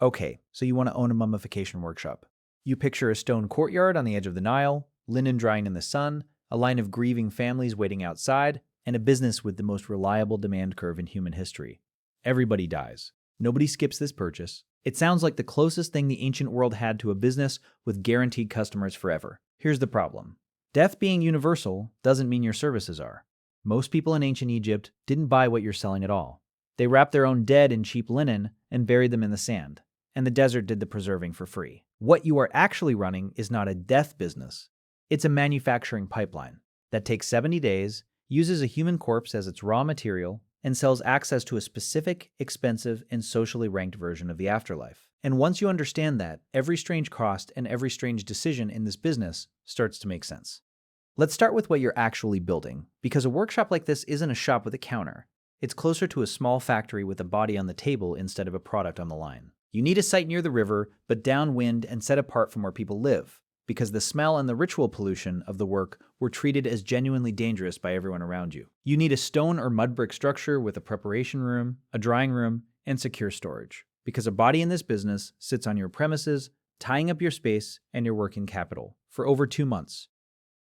Okay, so you want to own a mummification workshop. You picture a stone courtyard on the edge of the Nile, linen drying in the sun, a line of grieving families waiting outside, and a business with the most reliable demand curve in human history. Everybody dies. Nobody skips this purchase. It sounds like the closest thing the ancient world had to a business with guaranteed customers forever. Here's the problem. Death being universal doesn't mean your services are. Most people in ancient Egypt didn't buy what you're selling at all. They wrapped their own dead in cheap linen and buried them in the sand, and the desert did the preserving for free. What you are actually running is not a death business. It's a manufacturing pipeline that takes 70 days, uses a human corpse as its raw material, and sells access to a specific, expensive, and socially ranked version of the afterlife. And once you understand that, every strange cost and every strange decision in this business starts to make sense. Let's start with what you're actually building, because a workshop like this isn't a shop with a counter. It's closer to a small factory with a body on the table instead of a product on the line. You need a site near the river, but downwind and set apart from where people live, because the smell and the ritual pollution of the work were treated as genuinely dangerous by everyone around you. You need a stone or mud brick structure with a preparation room, a drying room, and secure storage, because a body in this business sits on your premises, tying up your space and your working capital for over 2 months.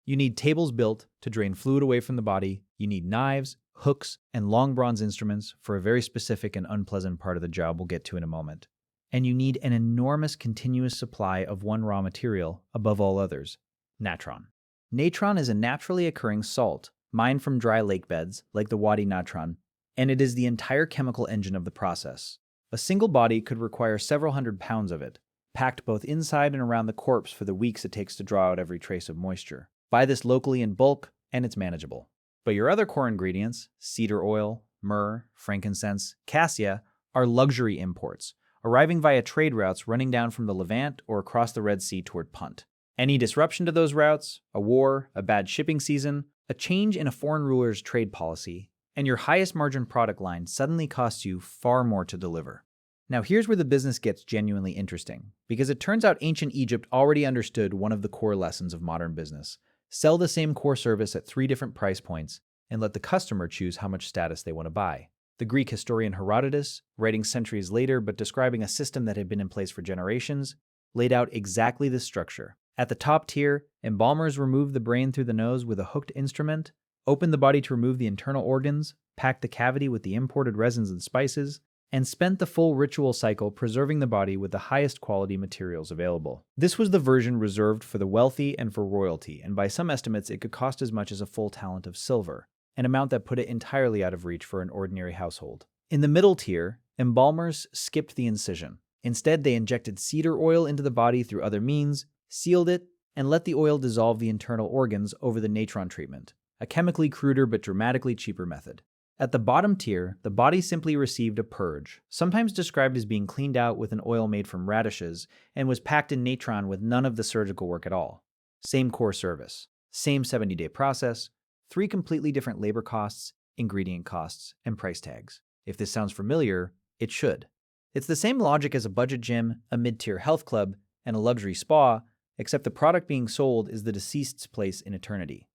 You need tables built to drain fluid away from the body. You need knives, hooks, and long bronze instruments for a very specific and unpleasant part of the job we'll get to in a moment. And you need an enormous continuous supply of one raw material above all others, natron. Natron is a naturally occurring salt, mined from dry lake beds like the Wadi Natron, and it is the entire chemical engine of the process. A single body could require several hundred pounds of it, packed both inside and around the corpse for the weeks it takes to draw out every trace of moisture. Buy this locally in bulk, and it's manageable. But your other core ingredients, cedar oil, myrrh, frankincense, cassia, are luxury imports, arriving via trade routes running down from the Levant or across the Red Sea toward Punt. Any disruption to those routes, a war, a bad shipping season, a change in a foreign ruler's trade policy, and your highest margin product line suddenly costs you far more to deliver. Now here's where the business gets genuinely interesting, because it turns out ancient Egypt already understood one of the core lessons of modern business. Sell the same core service at 3 different price points and let the customer choose how much status they want to buy. The Greek historian Herodotus, writing centuries later but describing a system that had been in place for generations, laid out exactly this structure. At the top tier, embalmers removed the brain through the nose with a hooked instrument, opened the body to remove the internal organs, packed the cavity with the imported resins and spices, and spent the full ritual cycle preserving the body with the highest quality materials available. This was the version reserved for the wealthy and for royalty, and by some estimates it could cost as much as a full talent of silver, an amount that put it entirely out of reach for an ordinary household. In the middle tier, embalmers skipped the incision. Instead, they injected cedar oil into the body through other means, sealed it, and let the oil dissolve the internal organs over the natron treatment, a chemically cruder but dramatically cheaper method. At the bottom tier, the body simply received a purge, sometimes described as being cleaned out with an oil made from radishes, and was packed in natron with none of the surgical work at all. Same core service, same 70-day process, 3 completely different labor costs, ingredient costs, and price tags. If this sounds familiar, it should. It's the same logic as a budget gym, a mid-tier health club, and a luxury spa, except the product being sold is the deceased's place in eternity.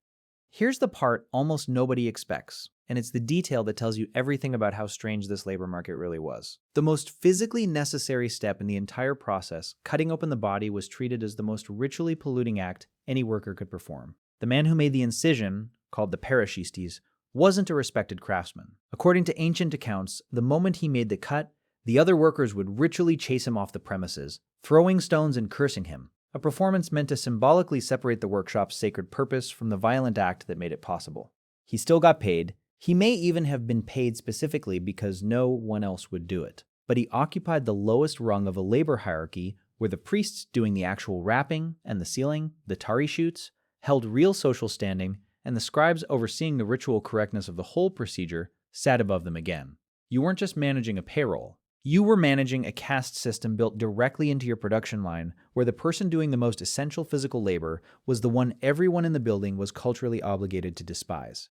Here's the part almost nobody expects, and it's the detail that tells you everything about how strange this labor market really was. The most physically necessary step in the entire process, cutting open the body, was treated as the most ritually polluting act any worker could perform. The man who made the incision, called the per-nefer, wasn't a respected craftsman. According to ancient accounts, the moment he made the cut, the other workers would ritually chase him off the premises, throwing stones and cursing him, a performance meant to symbolically separate the workshop's sacred purpose from the violent act that made it possible. He still got paid. He may even have been paid specifically because no one else would do it. But he occupied the lowest rung of a labor hierarchy where the priests doing the actual wrapping and the sealing, the tari shoots, held real social standing, and the scribes overseeing the ritual correctness of the whole procedure sat above them again. You weren't just managing a payroll. You were managing a caste system built directly into your production line, where the person doing the most essential physical labor was the one everyone in the building was culturally obligated to despise.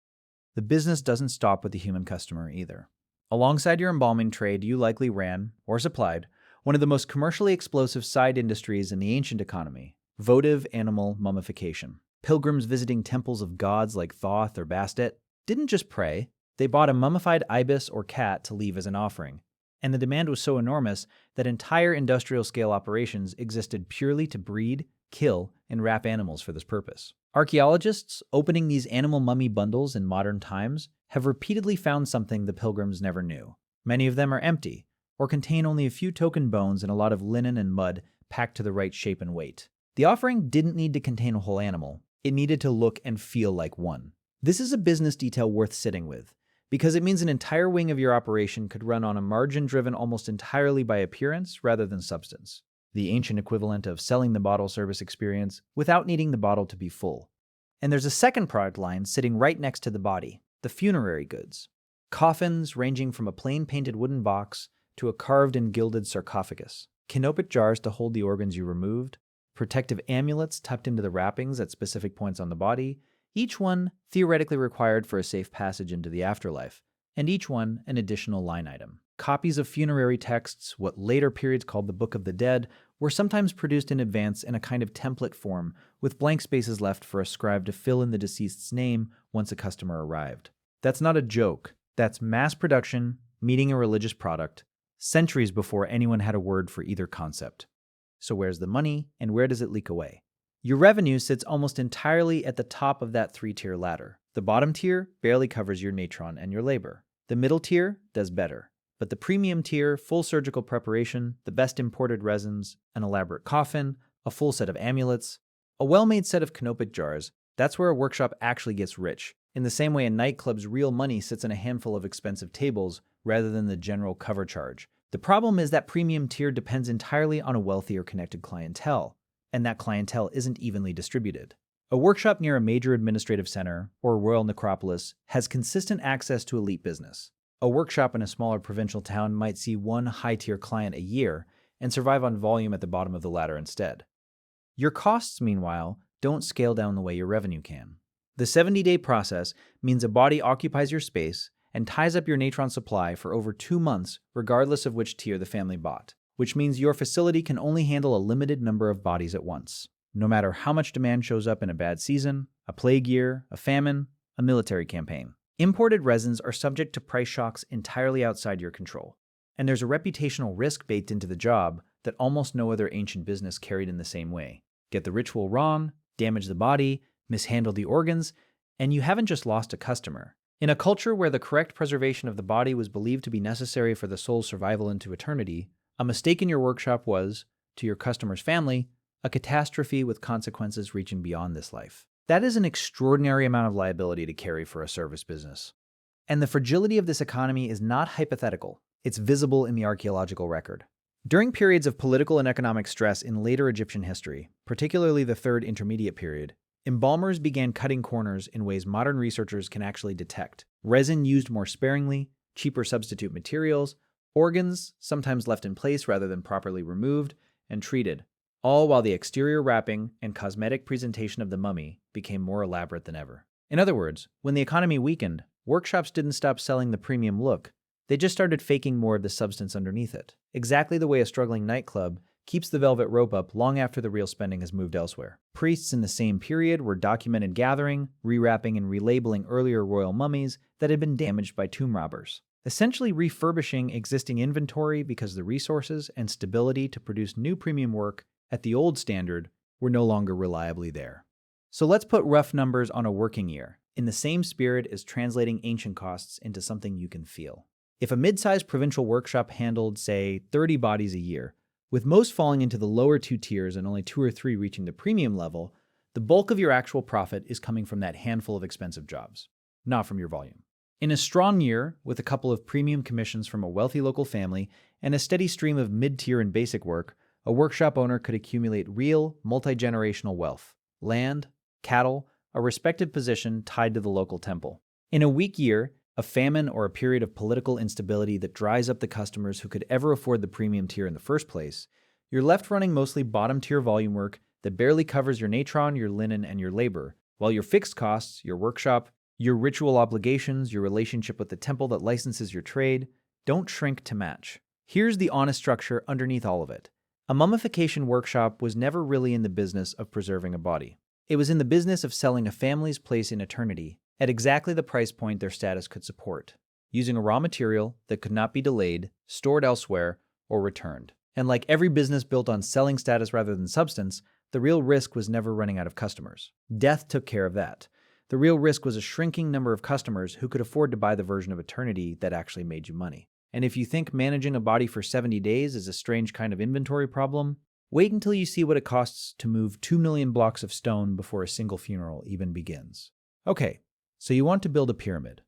The business doesn't stop with the human customer either. Alongside your embalming trade, you likely ran, or supplied, one of the most commercially explosive side industries in the ancient economy, votive animal mummification. Pilgrims visiting temples of gods like Thoth or Bastet didn't just pray, they bought a mummified ibis or cat to leave as an offering. and the demand was so enormous that entire industrial-scale operations existed purely to breed, kill, and wrap animals for this purpose. Archaeologists, opening these animal mummy bundles in modern times, have repeatedly found something the pilgrims never knew. Many of them are empty, or contain only a few token bones and a lot of linen and mud packed to the right shape and weight. The offering didn't need to contain a whole animal. It needed to look and feel like one. This is a business detail worth sitting with, because it means an entire wing of your operation could run on a margin driven almost entirely by appearance rather than substance. The ancient equivalent of selling the bottle service experience without needing the bottle to be full. And there's a second product line sitting right next to the body, the funerary goods. Coffins ranging from a plain painted wooden box to a carved and gilded sarcophagus. Canopic jars to hold the organs you removed. Protective amulets tucked into the wrappings at specific points on the body, each one theoretically required for a safe passage into the afterlife, and each one an additional line item. Copies of funerary texts, what later periods called the Book of the Dead, were sometimes produced in advance in a kind of template form, with blank spaces left for a scribe to fill in the deceased's name once a customer arrived. That's not a joke. That's mass production, meeting a religious product, centuries before anyone had a word for either concept. So where's the money, and where does it leak away? Your revenue sits almost entirely at the top of that three-tier ladder. The bottom tier barely covers your natron and your labor. The middle tier does better. But the premium tier, full surgical preparation, the best imported resins, an elaborate coffin, a full set of amulets, a well-made set of canopic jars, that's where a workshop actually gets rich, in the same way a nightclub's real money sits in a handful of expensive tables rather than the general cover charge. The problem is that premium tier depends entirely on a wealthy or connected clientele, and that clientele isn't evenly distributed. A workshop near a major administrative center or a royal necropolis has consistent access to elite business. A workshop in a smaller provincial town might see one high-tier client a year and survive on volume at the bottom of the ladder instead. Your costs, meanwhile, don't scale down the way your revenue can. The 70-day process means a body occupies your space and ties up your natron supply for over 2 months regardless of which tier the family bought, which means your facility can only handle a limited number of bodies at once, no matter how much demand shows up in a bad season, a plague year, a famine, a military campaign. Imported resins are subject to price shocks entirely outside your control, and there's a reputational risk baked into the job that almost no other ancient business carried in the same way. Get the ritual wrong, damage the body, mishandle the organs, and you haven't just lost a customer. In a culture where the correct preservation of the body was believed to be necessary for the soul's survival into eternity, a mistake in your workshop was, to your customer's family, a catastrophe with consequences reaching beyond this life. That is an extraordinary amount of liability to carry for a service business. And the fragility of this economy is not hypothetical. It's visible in the archaeological record. During periods of political and economic stress in later Egyptian history, particularly the Third Intermediate Period, embalmers began cutting corners in ways modern researchers can actually detect. Resin used more sparingly, cheaper substitute materials, organs sometimes left in place rather than properly removed and treated, all while the exterior wrapping and cosmetic presentation of the mummy became more elaborate than ever. In other words, when the economy weakened, workshops didn't stop selling the premium look. They just started faking more of the substance underneath it, exactly the way a struggling nightclub keeps the velvet rope up long after the real spending has moved elsewhere. Priests in the same period were documented gathering, rewrapping, and relabeling earlier royal mummies that had been damaged by tomb robbers, essentially refurbishing existing inventory because the resources and stability to produce new premium work at the old standard were no longer reliably there. So let's put rough numbers on a working year, in the same spirit as translating ancient costs into something you can feel. If a mid-sized provincial workshop handled, say, 30 bodies a year, with most falling into the lower 2 tiers and only 2 or 3 reaching the premium level, the bulk of your actual profit is coming from that handful of expensive jobs, not from your volume. In a strong year, with a couple of premium commissions from a wealthy local family and a steady stream of mid-tier and basic work, a workshop owner could accumulate real, multi-generational wealth, land, cattle, a respected position tied to the local temple. In a weak year, a famine or a period of political instability that dries up the customers who could ever afford the premium tier in the first place, you're left running mostly bottom-tier volume work that barely covers your natron, your linen, and your labor, while your fixed costs, your workshop, your ritual obligations, your relationship with the temple that licenses your trade, don't shrink to match. Here's the honest structure underneath all of it. A mummification workshop was never really in the business of preserving a body. It was in the business of selling a family's place in eternity at exactly the price point their status could support. using a raw material that could not be delayed, stored elsewhere, or returned. And like every business built on selling status rather than substance, the real risk was never running out of customers. Death took care of that. The real risk was a shrinking number of customers who could afford to buy the version of eternity that actually made you money. And if you think managing a body for 70 days is a strange kind of inventory problem, wait until you see what it costs to move 2 million blocks of stone before a single funeral even begins. Okay, so you want to build a pyramid.